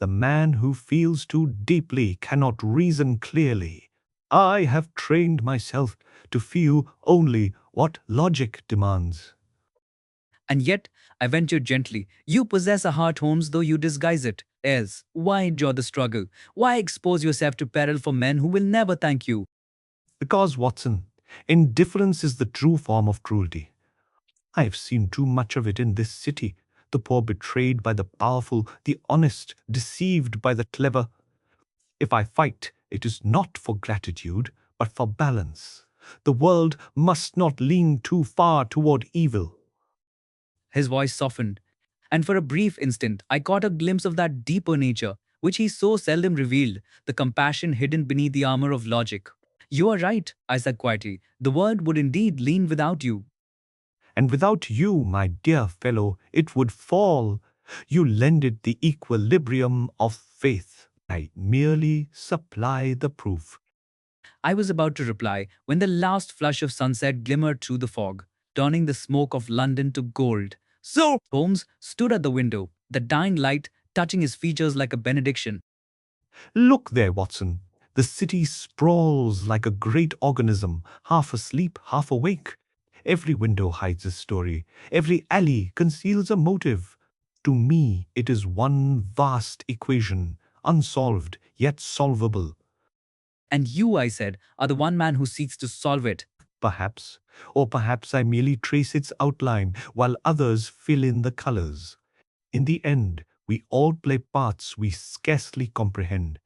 The man who feels too deeply cannot reason clearly. I have trained myself to feel only what logic demands. And yet, I ventured gently, you possess a heart, Holmes, though you disguise it. As, why endure the struggle? Why expose yourself to peril for men who will never thank you? Because, Watson, indifference is the true form of cruelty. I have seen too much of it in this city. The poor betrayed by the powerful, the honest deceived by the clever. If I fight, it is not for gratitude, but for balance. The world must not lean too far toward evil. His voice softened, and for a brief instant I caught a glimpse of that deeper nature which he so seldom revealed, the compassion hidden beneath the armor of logic. You are right, I said quietly. The world would indeed lean without you. And without you, my dear fellow, it would fall. You lend it the equilibrium of faith. I merely supply the proof. I was about to reply when the last flush of sunset glimmered through the fog, turning the smoke of London to gold. So Holmes stood at the window, the dying light touching his features like a benediction. Look there, Watson. The city sprawls like a great organism, half asleep, half awake. Every window hides a story. Every alley conceals a motive. To me, it is one vast equation, unsolved, yet solvable. And you, I said, are the one man who seeks to solve it. Perhaps, or perhaps I merely trace its outline while others fill in the colors. In the end, we all play parts we scarcely comprehend.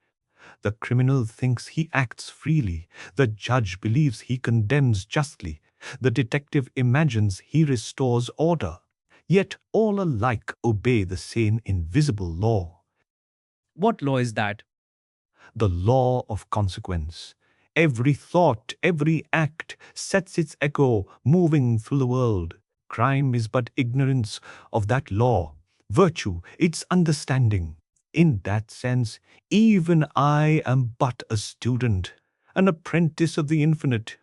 The criminal thinks he acts freely. The judge believes he condemns justly. The detective imagines he restores order. Yet all alike obey the same invisible law. What law is that? The law of consequence. Every thought, every act sets its echo moving through the world. Crime is but ignorance of that law. Virtue, its understanding. In that sense, even I am but a student, an apprentice of the infinite.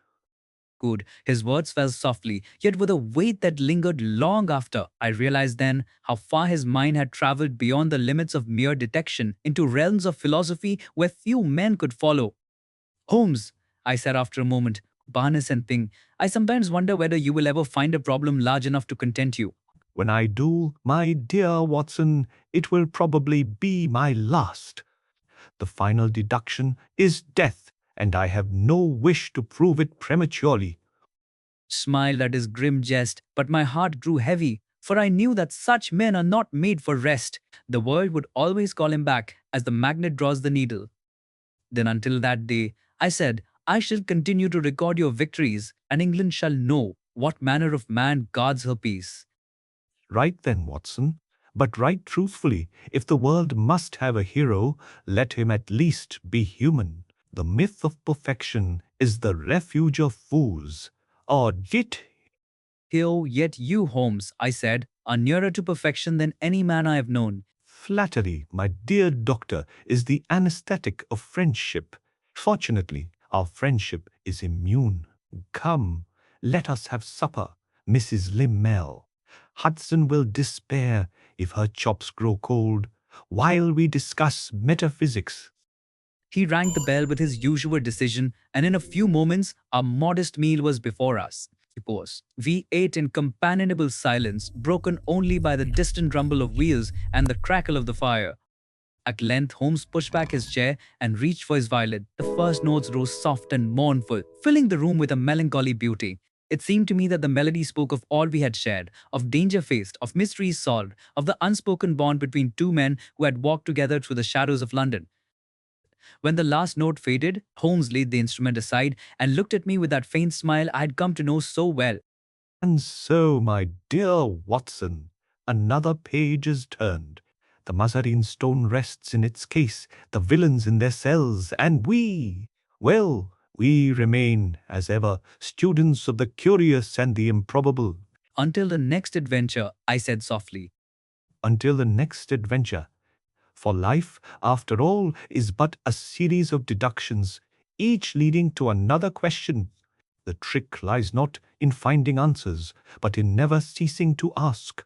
Good. His words fell softly, yet with a weight that lingered long after. I realized then how far his mind had traveled beyond the limits of mere detection into realms of philosophy where few men could follow. Holmes, I said after a moment, Barnes and Thing, I sometimes wonder whether you will ever find a problem large enough to content you. When I do, my dear Watson, it will probably be my last. The final deduction is death, and I have no wish to prove it prematurely. Smiled at his grim jest, but my heart grew heavy, for I knew that such men are not made for rest. The world would always call him back as the magnet draws the needle. Then until that day, I said, I shall continue to record your victories, and England shall know what manner of man guards her peace. Write then, Watson, but write truthfully. If the world must have a hero, let him at least be human. The myth of perfection is the refuge of fools. Or yet, Yet you, Holmes, I said, are nearer to perfection than any man I have known. flattery, my dear doctor, is the anesthetic of friendship. Fortunately, our friendship is immune. Come, let us have supper, Mrs. Limmel. Hudson will despair if her chops grow cold, while we discuss metaphysics. He rang the bell with his usual decision, and in a few moments our modest meal was before us. Pause. We ate in companionable silence, broken only by the distant rumble of wheels and the crackle of the fire. At length, Holmes pushed back his chair and reached for his violin. The first notes rose soft and mournful, filling the room with a melancholy beauty. It seemed to me that the melody spoke of all we had shared, of danger faced, of mysteries solved, of the unspoken bond between two men who had walked together through the shadows of London. When the last note faded, Holmes laid the instrument aside and looked at me with that faint smile I had come to know so well. And so, my dear Watson, another page is turned. The Mazarin Stone rests in its case, the villains in their cells, and well, we remain, as ever, students of the curious and the improbable. Until the next adventure, I said softly. Until the next adventure. For life, after all, is but a series of deductions, each leading to another question. The trick lies not in finding answers, but in never ceasing to ask.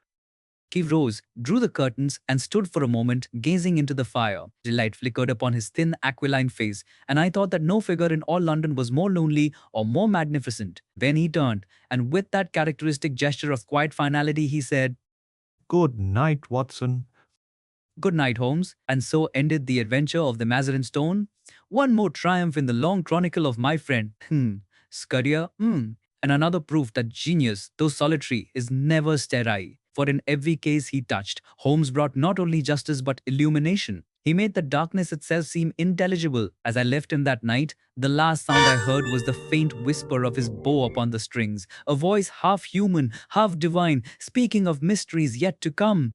He rose, drew the curtains, and stood for a moment, gazing into the fire. Delight flickered upon his thin, aquiline face, and I thought that no figure in all London was more lonely or more magnificent. Then he turned, and with that characteristic gesture of quiet finality, he said, Good night, Watson. Good night, Holmes. And so ended the adventure of the Mazarin Stone. One more triumph in the long chronicle of my friend, Scudder, and another proof that genius, though solitary, is never sterile. For in every case he touched, Holmes brought not only justice but illumination. He made the darkness itself seem intelligible. As I left him that night, the last sound I heard was the faint whisper of his bow upon the strings, a voice half human, half divine, speaking of mysteries yet to come.